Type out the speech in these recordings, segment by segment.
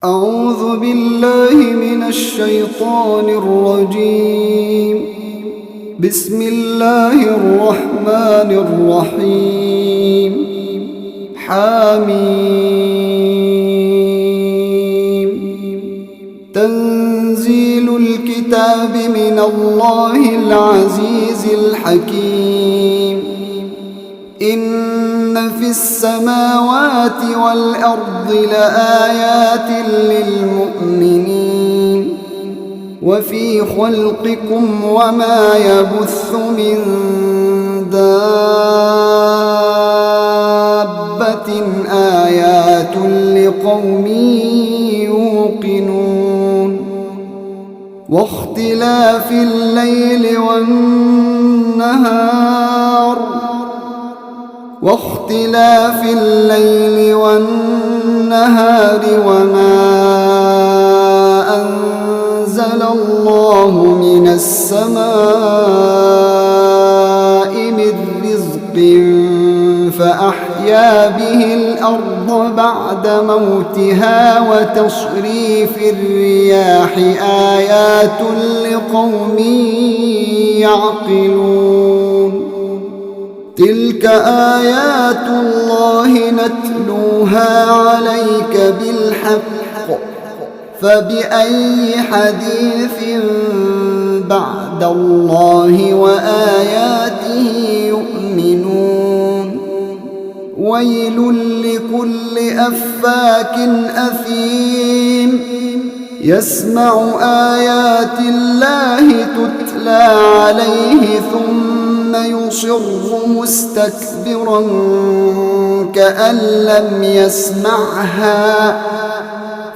أعوذ بالله من الشيطان الرجيم. بسم الله الرحمن الرحيم. حميم. تنزيل الكتاب من الله العزيز الحكيم. إن في السماوات والأرض لآيات للمؤمنين وفي خلقكم وما يبث من دابة آيات لقوم يوقنون. واختلاف الليل والنهار وما أنزل الله من السماء من رزق فأحيا به الأرض بعد موتها وتصريف الرياح آيات لقوم يعقلون. تلك آيات الله نتلوها عليك بالحق فبأي حديث بعد الله وآياته يؤمنون. ويل لكل أفاك أثيم يسمع آيات الله تتلى عليه ثم يصر مستكبرا كأن لم يسمعها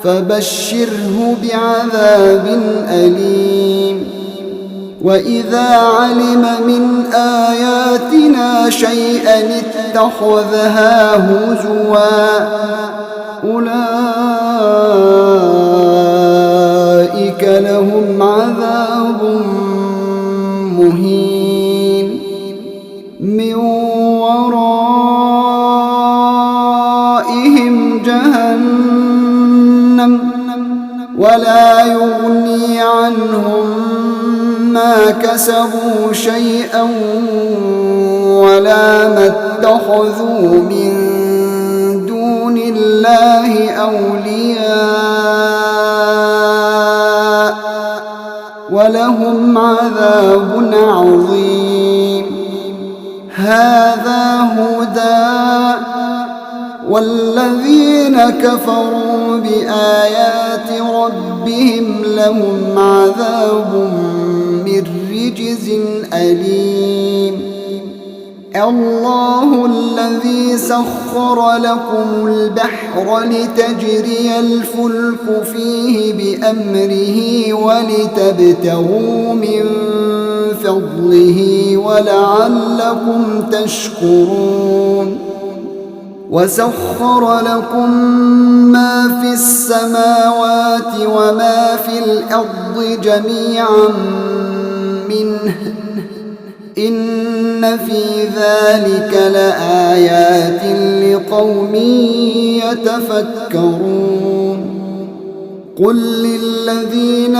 فبشره بعذاب أليم. وإذا علم من آياتنا شيئا اتخذها هزوا أولئك لهم عذاب مهين من ورائهم جهنم ولا يغني عنهم ما كسبوا شيئا ولا ما اتخذوا من دون الله أولياء ولهم عذاب عظيم. هذا هدى والذين كفروا بآيات ربهم لهم عذاب من رجز أليم. الله الذي سخر لكم البحر لتجري الفلك فيه بأمره ولتبتغوا من فضله ولعلكم تشكرون. وسخر لكم ما في السماوات وما في الأرض جميعا منه إن في ذلك لآيات لقوم يتفكرون. قل للذين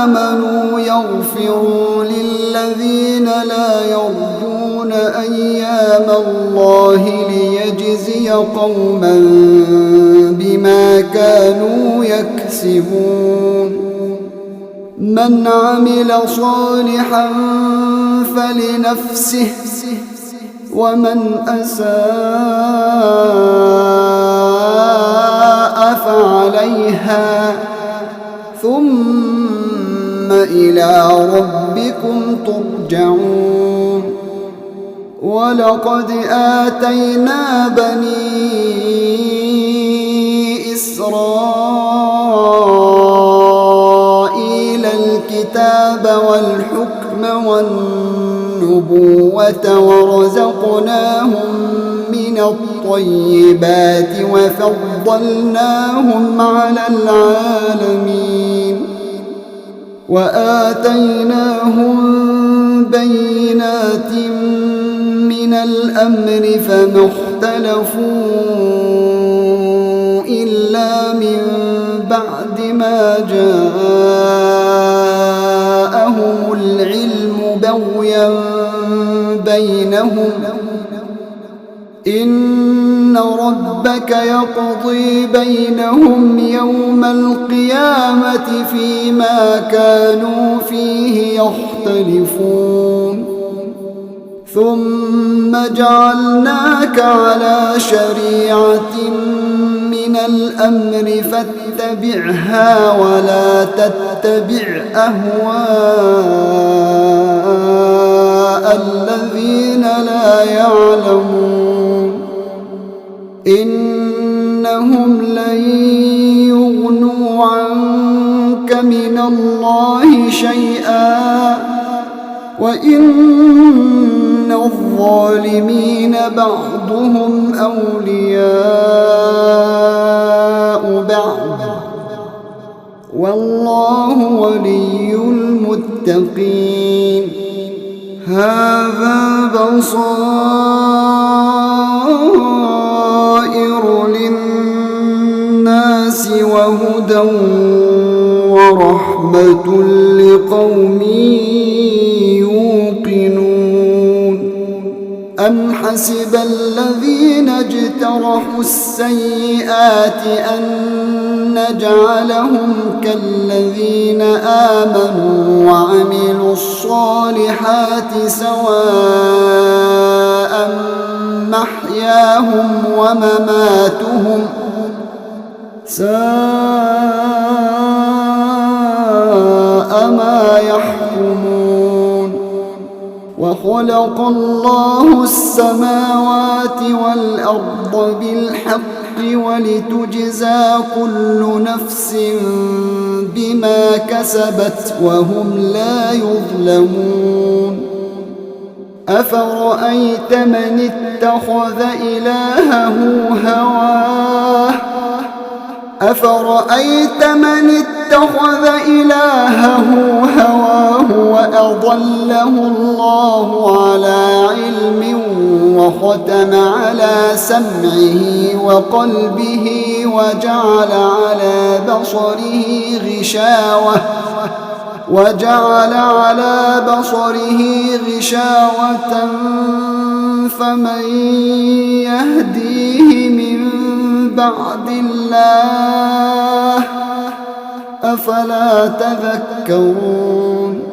آمنوا يغفروا للذين لا يرجون أيام الله ليجزي قوما بما كانوا يكسبون. من عمل صالحا فلنفسه ومن أساء فعليها ثم إلى ربكم ترجعون. ولقد آتينا بني إسرائيل الكتاب والحكم والنبوة ورزقناهم من الطيبات وفضلناهم على العالمين وآتيناهم بينات من الأمر فما اختلفوا إلا من بعد ما جاءهم العلم بغيا بينهم إن ربك يقضي بينهم يوم القيامة فيما كانوا فيه يختلفون ثم جعلناك على شريعة من الأمر فاتبعها ولا تتبع أهواء الذين لا يعلمون إنهم لن يغنوا عنك من الله شيئا وإن الظالمين بعضهم أولياء بعض والله ولي المتقين هذا بصائر للناس وهدى ورحمة لقوم يوقنون أم حسب الذين اجترحوا السيئات أن نجعلهم كالذين آمنوا وعملوا الصالحات سواء محياهم ومماتهم ساء ما يحكمون وخلق الله السماوات والأرض بالحق ولتجزى كل نفس بما كسبت وهم لا يظلمون أفرأيت من اتخذ إلهه هواه وأضله الله على علم وختم على سمعه وقلبه وجعل على بصره غشاوة فمن يهديه من بعد الله أفلا تذكرون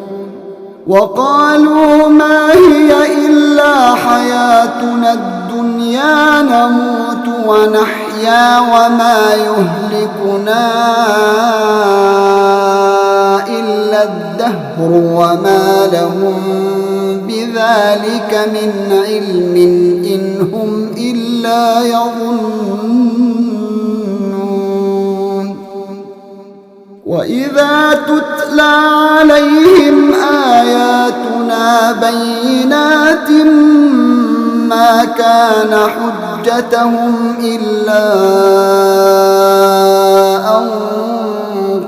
وقالوا ما هي إلا حياتنا الدنيا نموت ونحيا وما يهلكنا إلا الدهر وما لهم بذلك من علم إن هم إلا يظنون وإذا تتلى عليهم آياتنا بينات ما كان حجتهم إلا أن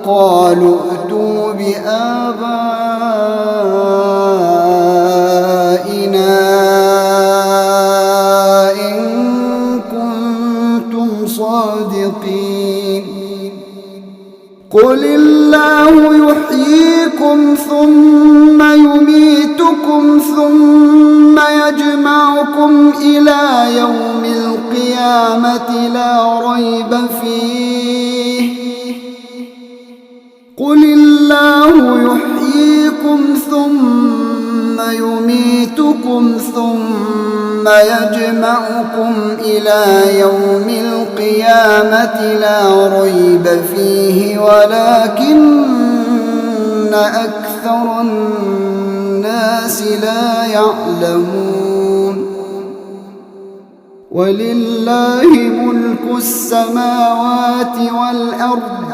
قالوا ائتوا بآبائنا إن كنتم صادقين قل الله يحييكم ثم يميتكم ثم يجمعكم إلى يوم القيامة لا ريب فيه قل الله يحييكم ثم يميتكم ثم يجمعكم إلى يوم القيامة لا ريب فيه ولكن أكثر الناس لا يعلمون ولله ملك السماوات والأرض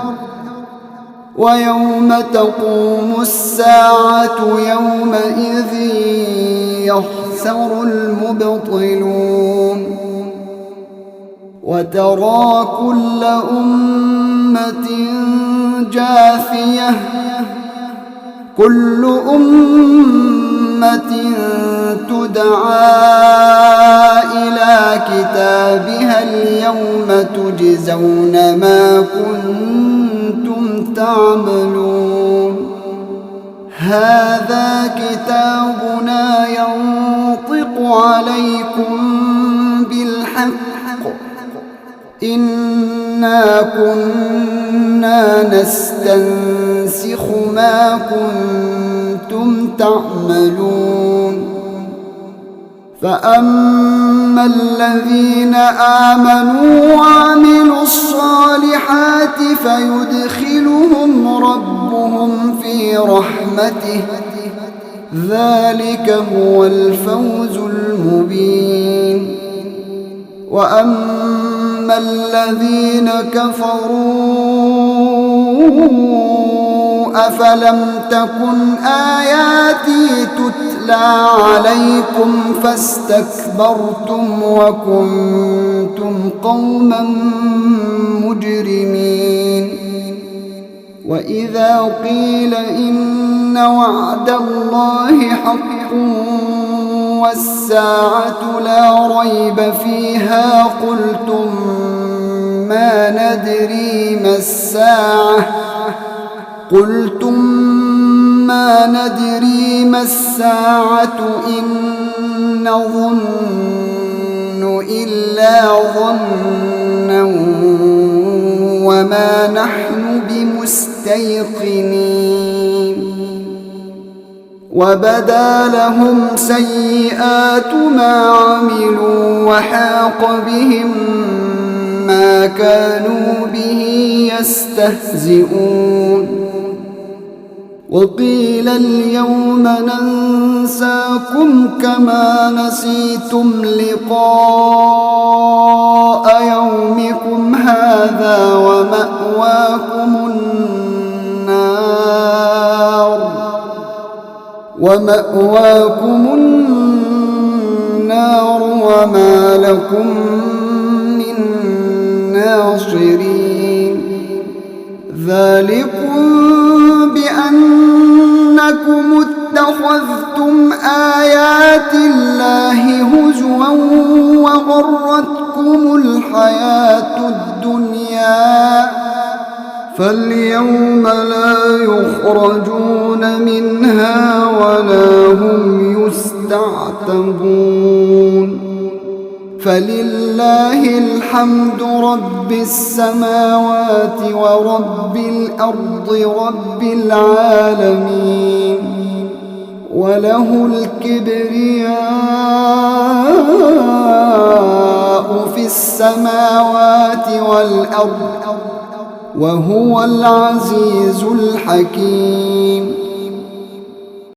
ويوم تقوم الساعة يومئذ يخسر المبطلون وترى كل أمة جاثية كل أمة تدعى إلى كتابها اليوم تجزون ما كنتم تعملون هذا كتابنا ينطق عليكم بالحق إنا كنا نستنسخ ما كنتم تعملون فأما الذين آمنوا وعملوا الصالحات فيدخلهم ربهم في رحمته ذلك هو الفوز المبين وأما الذين كفروا أفلم تكن آياتي تتلى عليكم فاستكبرتم وكنتم قوما مجرمين وإذا قيل إن وعد الله حق والساعة لا ريب فيها قلتم ما ندري ما الساعة إن نظن إلا ظنا وما نحن بمستيقنين وبدا لهم سيئات ما عملوا وحاق بهم ما كانوا به يستهزئون وقيل اليوم ننساكم كما نسيتم لقاء يومكم هذا ومأواكم النار وما لكم من ناصرين ذلكم بأنكم اتخذتم آيات الله هزوا وغرتكم الحياة الدنيا فاليوم لا يخرجون منها ولا هم يستعتبون فلله الحمد رب السماوات ورب الأرض رب العالمين وله الكبرياء في السماوات والأرض وهو العزيز الحكيم